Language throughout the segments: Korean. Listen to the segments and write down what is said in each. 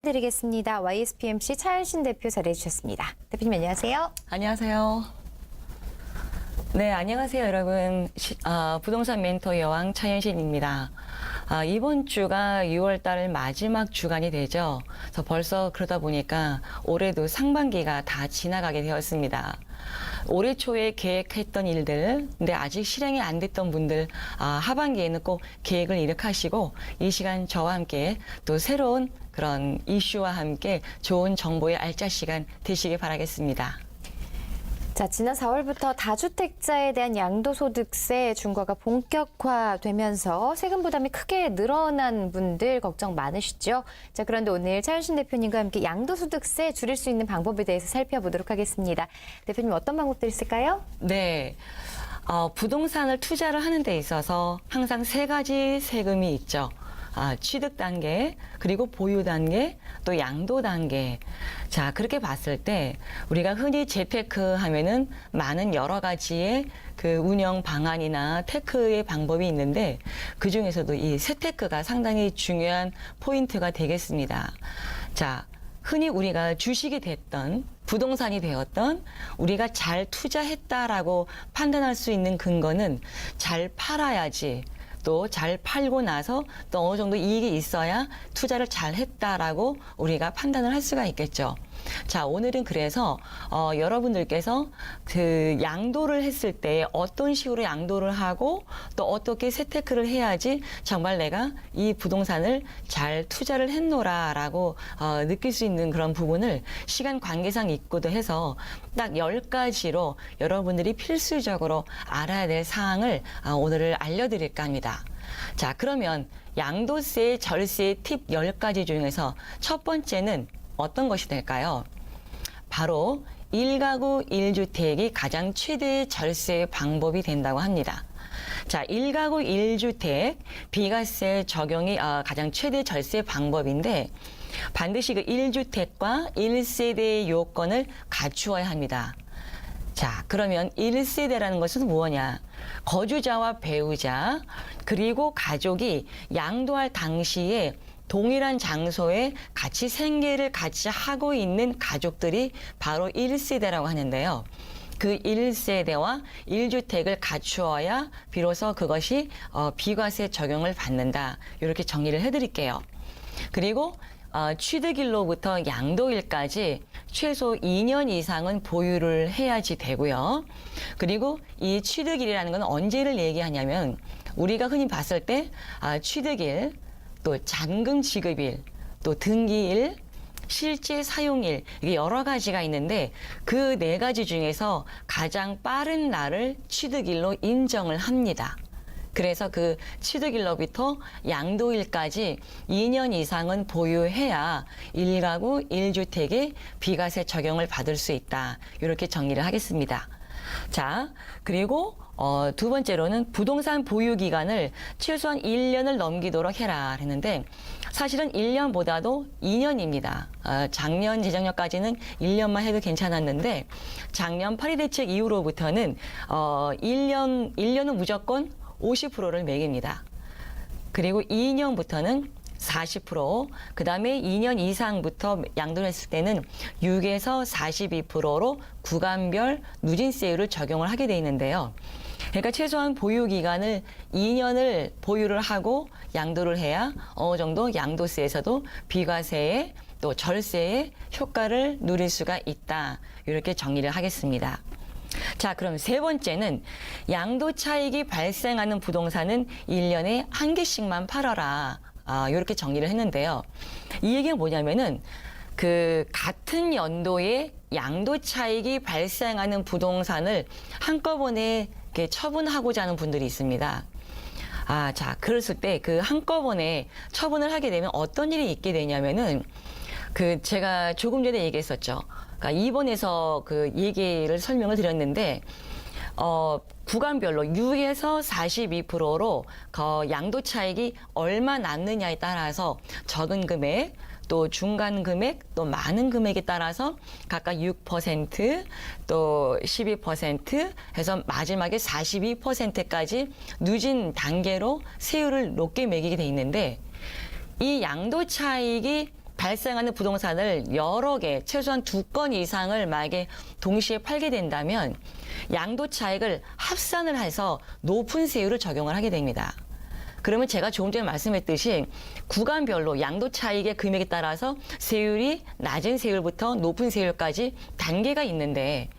드리겠습니다. YSPMC 차현신 대표 자리해 주셨습니다. 대표님 안녕하세요. 안녕하세요. 네, 안녕하세요, 여러분. 부동산 멘토 여왕 차현신입니다. 이번 주가 6월 달 마지막 주간이 되죠. 그래서 벌써 그러다 보니까 올해도 상반기가 다 지나가게 되었습니다. 올해 초에 계획했던 일들, 근데 아직 실행이 안 됐던 분들, 하반기에는 꼭 계획을 이룩하시고 이 시간 저와 함께 또 새로운 그런 이슈와 함께 좋은 정보의 알짜 시간 되시길 바라겠습니다. 자, 지난 4월부터 다주택자에 대한 양도소득세 중과가 본격화되면서 세금 부담이 크게 늘어난 분들 걱정 많으시죠? 자, 그런데 오늘 차현신 대표님과 함께 양도소득세 줄일 수 있는 방법에 대해서 살펴보도록 하겠습니다. 대표님 어떤 방법들이 있을까요? 네. 부동산을 투자를 하는 데 있어서 항상 세 가지 세금이 있죠. 취득 단계, 그리고 보유 단계, 또 양도 단계. 자, 그렇게 봤을 때 우리가 흔히 재테크 하면은 많은 여러 가지의 그 운영 방안이나 테크의 방법이 있는데 그 중에서도 이 재테크가 상당히 중요한 포인트가 되겠습니다. 자, 흔히 우리가 주식이 됐던 부동산이 되었던 우리가 잘 투자했다라고 판단할 수 있는 근거는 잘 팔아야지, 또 잘 팔고 나서 또 어느 정도 이익이 있어야 투자를 잘 했다라고 우리가 판단을 할 수가 있겠죠. 자, 오늘은 그래서 여러분들께서 그 양도를 했을 때 어떤 식으로 양도를 하고 또 어떻게 재테크를 해야지 정말 내가 이 부동산을 잘 투자를 했노라라고 느낄 수 있는 그런 부분을 시간 관계상 있고도 해서 딱 10가지로 여러분들이 필수적으로 알아야 될 사항을 오늘 알려드릴까 합니다. 자, 그러면 양도세, 절세 팁 10가지 중에서 첫 번째는 어떤 것이 될까요? 바로 1가구 1주택이 가장 최대의 절세 방법이 된다고 합니다. 자, 1가구 1주택 비과세 적용이 가장 최대 절세 방법인데 반드시 그 1주택과 1세대의 요건을 갖추어야 합니다. 자, 그러면 1세대라는 것은 뭐냐? 거주자와 배우자 그리고 가족이 양도할 당시에 동일한 장소에 같이 생계를 같이 하고 있는 가족들이 바로 1세대라고 하는데요. 그 1세대와 1주택을 갖추어야 비로소 그것이 비과세 적용을 받는다. 이렇게 정리를 해드릴게요. 그리고 취득일로부터 양도일까지 최소 2년 이상은 보유를 해야지 되고요. 그리고 이 취득일이라는 건 언제를 얘기하냐면 우리가 흔히 봤을 때 취득일, 또 잔금 지급일, 또 등기일, 실제 사용일, 이게 여러 가지가 있는데 그 4가지 중에서 가장 빠른 날을 취득일로 인정을 합니다. 그래서 그 취득일로부터 양도일까지 2년 이상은 보유해야 1가구 1주택의 비과세 적용을 받을 수 있다. 이렇게 정리를 하겠습니다. 자, 그리고 두 번째로는 부동산 보유 기간을 최소한 1년을 넘기도록 해라 했는데 사실은 1년보다도 2년입니다. 작년 재작년까지는 1년만 해도 괜찮았는데 작년 파리 대책 이후로부터는 1년은 무조건 50%를 매깁니다. 그리고 2년부터는 40%, 그 다음에 2년 이상부터 양도를 했을 때는 6에서 42%로 구간별 누진세율을 적용을 하게 돼 있는데요. 그러니까 최소한 보유 기간을 2년을 보유를 하고 양도를 해야 어느 정도 양도세에서도 비과세에 또 절세의 효과를 누릴 수가 있다. 이렇게 정리를 하겠습니다. 자, 그럼 세 번째는 양도 차익이 발생하는 부동산은 1년에 1개씩만 팔아라. 이렇게 정리를 했는데요. 이 얘기가 뭐냐면은 그 같은 연도에 양도 차익이 발생하는 부동산을 한꺼번에 이렇게 처분하고자 하는 분들이 있습니다. 자, 그랬을 때 그 한꺼번에 처분을 하게 되면 어떤 일이 있게 되냐면은 제가 조금 전에 얘기했었죠. 그러니까 2번에서 그 얘기를 설명을 드렸는데 구간별로 6에서 42%로 양도 차익이 얼마 남느냐에 따라서 적은 금액, 또 중간 금액, 또 많은 금액에 따라서 각각 6%, 또 12% 해서 마지막에 42%까지 누진 단계로 세율을 높게 매기게 돼 있는데 이 양도 차익이 발생하는 부동산을 여러 개, 최소한 2건 이상을 만약에 동시에 팔게 된다면 양도 차익을 합산을 해서 높은 세율을 적용을 하게 됩니다. 그러면 제가 조금 전에 말씀했듯이 구간별로 양도 차익의 금액에 따라서 세율이 낮은 세율부터 높은 세율까지 단계가 있는데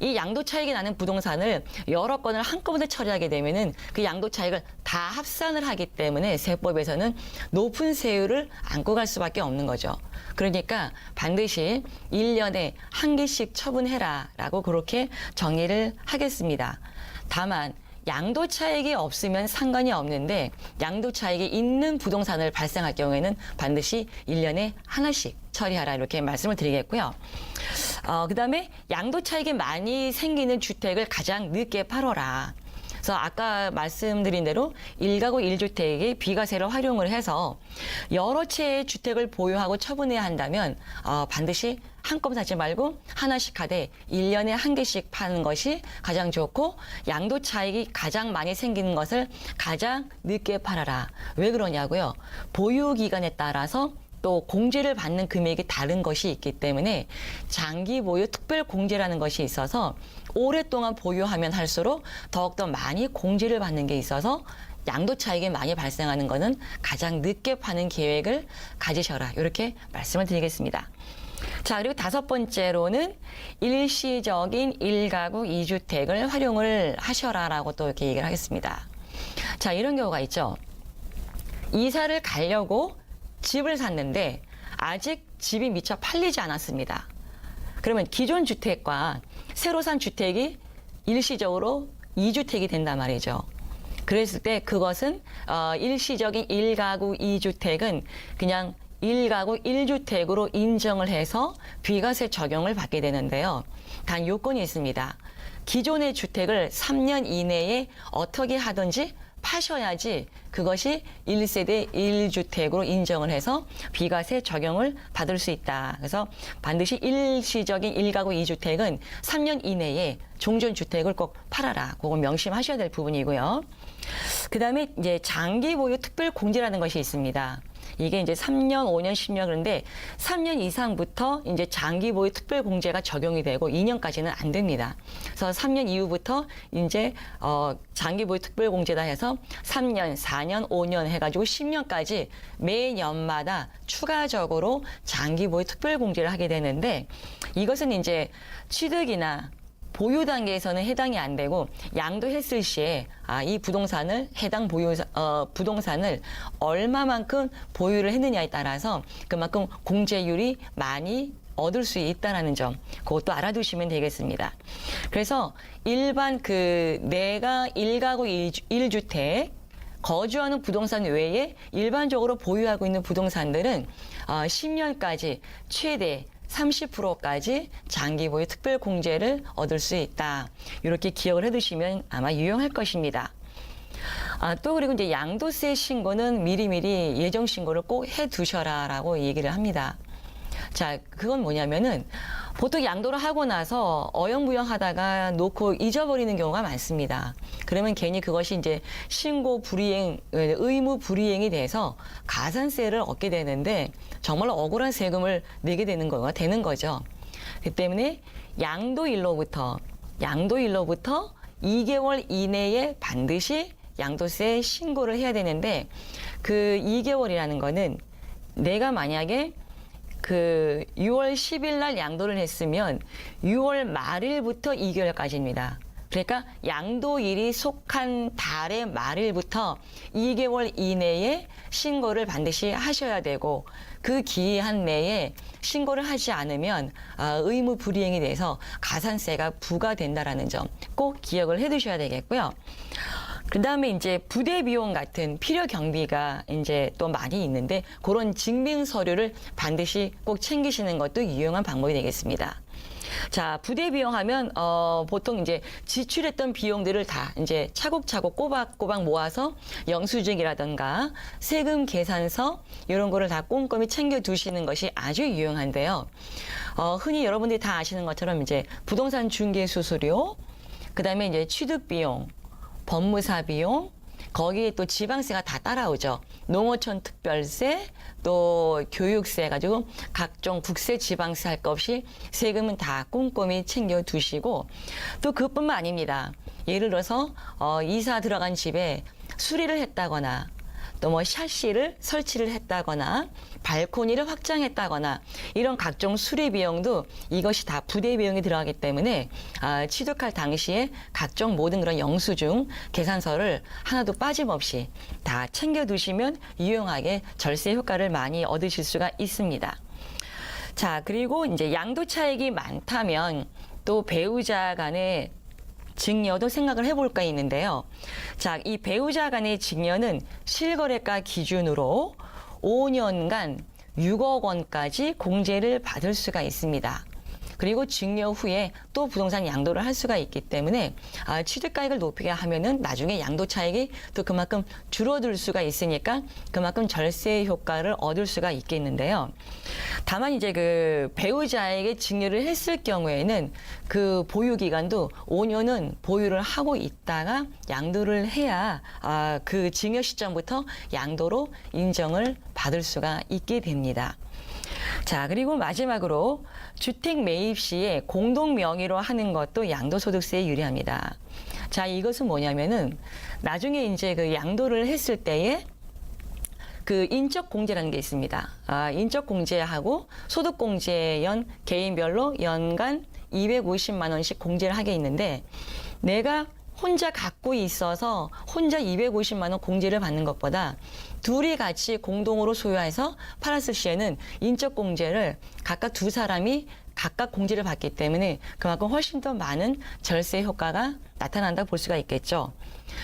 이 양도 차익이 나는 부동산을 여러 건을 한꺼번에 처리하게 되면은 그 양도 차익을 다 합산을 하기 때문에 세법에서는 높은 세율을 안고 갈 수밖에 없는 거죠. 그러니까 반드시 1년에 한 개씩 처분해라라고 그렇게 정의를 하겠습니다. 다만 양도 차익이 없으면 상관이 없는데 양도 차익이 있는 부동산을 발생할 경우에는 반드시 1년에 하나씩 처리하라 이렇게 말씀을 드리겠고요. 그다음에 양도 차익이 많이 생기는 주택을 가장 늦게 팔아라. 그래서 아까 말씀드린 대로 1가구 1주택의 비과세를 활용을 해서 여러 채의 주택을 보유하고 처분해야 한다면 반드시 한꺼번에 사지 말고 하나씩 하되 1년에 한 개씩 파는 것이 가장 좋고 양도 차익이 가장 많이 생기는 것을 가장 늦게 팔아라. 왜 그러냐고요? 보유 기간에 따라서 또 공제를 받는 금액이 다른 것이 있기 때문에 장기 보유 특별 공제라는 것이 있어서 오랫동안 보유하면 할수록 더욱더 많이 공제를 받는 게 있어서 양도 차익이 많이 발생하는 것은 가장 늦게 파는 계획을 가지셔라. 이렇게 말씀을 드리겠습니다. 자, 그리고 5번째로는 일시적인 1가구 2주택을 활용을 하셔라라고 또 이렇게 얘기를 하겠습니다. 자, 이런 경우가 있죠. 이사를 가려고 집을 샀는데 아직 집이 미처 팔리지 않았습니다. 그러면 기존 주택과 새로 산 주택이 일시적으로 2주택이 된단 말이죠. 그랬을 때 그것은 일시적인 1가구 2주택은 그냥 1가구 1주택으로 인정을 해서 비과세 적용을 받게 되는데요. 단 요건이 있습니다. 기존의 주택을 3년 이내에 어떻게 하든지 파셔야지 그것이 1세대 1주택으로 인정을 해서 비과세 적용을 받을 수 있다. 그래서 반드시 일시적인 1가구 2주택은 3년 이내에 종전주택을 꼭 팔아라. 그거 명심하셔야 될 부분이고요. 그다음에 이제 장기 보유 특별 공제라는 것이 있습니다. 이게 이제 3년, 5년, 10년 그런데 3년 이상부터 이제 장기 보유 특별 공제가 적용이 되고 2년까지는 안 됩니다. 그래서 3년 이후부터 이제 장기 보유 특별 공제다 해서 3년, 4년, 5년 해가지고 10년까지 매년마다 추가적으로 장기 보유 특별 공제를 하게 되는데 이것은 이제 취득이나 보유 단계에서는 해당이 안 되고 양도했을 시에 이 부동산을 해당 부동산을 얼마만큼 보유를 했느냐에 따라서 그만큼 공제율이 많이 얻을 수 있다라는 점, 그것도 알아두시면 되겠습니다. 그래서 일반 내가 1가구 1주택 거주하는 부동산 외에 일반적으로 보유하고 있는 부동산들은 10년까지 최대 30%까지 장기 보유 특별 공제를 얻을 수 있다. 이렇게 기억을 해두시면 아마 유용할 것입니다. 또 그리고 이제 양도세 신고는 미리미리 예정 신고를 꼭 해두셔라라고 얘기를 합니다. 자, 그건 뭐냐면은 보통 양도를 하고 나서 어영부영하다가 놓고 잊어버리는 경우가 많습니다. 그러면 괜히 그것이 이제 신고 불이행, 의무 불이행이 돼서 가산세를 얻게 되는데 정말 억울한 세금을 내게 되는 거가 되는 거죠. 그 때문에 양도일로부터 2개월 이내에 반드시 양도세 신고를 해야 되는데 그 2개월이라는 거는 내가 만약에 6월 10일 날 양도를 했으면 6월 말일부터 2개월까지입니다. 그러니까 양도일이 속한 달의 말일부터 2개월 이내에 신고를 반드시 하셔야 되고 그 기한 내에 신고를 하지 않으면 의무 불이행이 돼서 가산세가 부과된다라는 점 꼭 기억을 해두셔야 되겠고요. 그 다음에 이제 부대 비용 같은 필요 경비가 이제 또 많이 있는데 그런 증빙 서류를 반드시 꼭 챙기시는 것도 유용한 방법이 되겠습니다. 자, 부대 비용 하면 보통 이제 지출했던 비용들을 다 이제 차곡차곡 꼬박꼬박 모아서 영수증이라든가 세금 계산서 이런 거를 다 꼼꼼히 챙겨 두시는 것이 아주 유용한데요. 흔히 여러분들이 다 아시는 것처럼 이제 부동산 중개 수수료, 그다음에 이제 취득 비용, 법무사 비용, 거기에 또 지방세가 다 따라오죠. 농어촌 특별세, 또 교육세 가지고 각종 국세, 지방세 할 것 없이 세금은 다 꼼꼼히 챙겨 두시고, 또 그것뿐만 아닙니다. 예를 들어서 이사 들어간 집에 수리를 했다거나 또 뭐 샤시를 설치를 했다거나 발코니를 확장했다거나 이런 각종 수리 비용도 이것이 다 부대 비용이 들어가기 때문에 취득할 당시에 각종 모든 그런 영수증, 계산서를 하나도 빠짐없이 다 챙겨두시면 유용하게 절세 효과를 많이 얻으실 수가 있습니다. 자, 그리고 이제 양도 차익이 많다면 또 배우자 간의 증여도 생각을 해볼까 있는데요. 자, 이 배우자 간의 증여는 실거래가 기준으로 5년간 6억 원까지 공제를 받을 수가 있습니다. 그리고 증여 후에 또 부동산 양도를 할 수가 있기 때문에 취득가액을 높이게 하면은 나중에 양도 차익이 또 그만큼 줄어들 수가 있으니까 그만큼 절세 효과를 얻을 수가 있겠는데요. 다만 이제 그 배우자에게 증여를 했을 경우에는 그 보유 기간도 5년은 보유를 하고 있다가 양도를 해야 그 증여 시점부터 양도로 인정을 받을 수가 있게 됩니다. 자, 그리고 마지막으로 주택 매입 시에 공동 명의로 하는 것도 양도소득세에 유리합니다. 자, 이것은 뭐냐면은 나중에 이제 그 양도를 했을 때에 그 인적공제라는 게 있습니다. 인적공제하고 소득공제연 개인별로 연간 250만 원씩 공제를 하게 있는데, 내가 혼자 갖고 있어서 혼자 250만 원 공제를 받는 것보다 둘이 같이 공동으로 소유해서 팔았을 시에는 인적공제를 각각 두 사람이 각각 공제를 받기 때문에 그만큼 훨씬 더 많은 절세 효과가 나타난다고 볼 수가 있겠죠.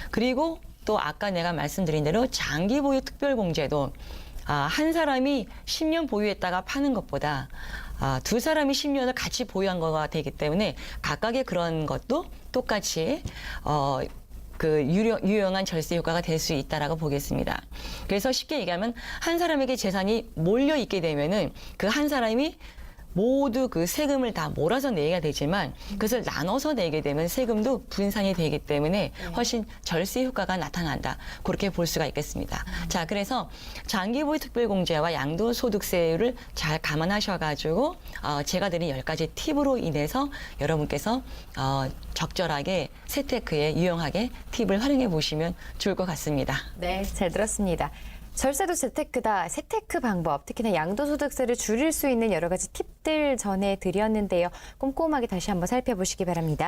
그리고 또 아까 내가 말씀드린 대로 장기 보유 특별공제도 한 사람이 10년 보유했다가 파는 것보다 두 사람이 10년을 같이 보유한 거가 되기 때문에 각각의 그런 것도 똑같이 그 유용한 절세 효과가 될 수 있다라고 보겠습니다. 그래서 쉽게 얘기하면 한 사람에게 재산이 몰려 있게 되면은 그 한 사람이 모두 그 세금을 다 몰아서 내야 되지만 그것을 나눠서 내게 되면 세금도 분산이 되기 때문에 훨씬 절세 효과가 나타난다. 그렇게 볼 수가 있겠습니다. 자, 그래서 장기보유 특별공제와 양도소득세율을 잘 감안하셔가지고 제가 드린 10가지 팁으로 인해서 여러분께서 적절하게 세테크에 유용하게 팁을 활용해 보시면 좋을 것 같습니다. 네, 잘 들었습니다. 절세도 재테크다. 세테크 방법, 특히나 양도소득세를 줄일 수 있는 여러 가지 팁들 전해드렸는데요. 꼼꼼하게 다시 한번 살펴보시기 바랍니다.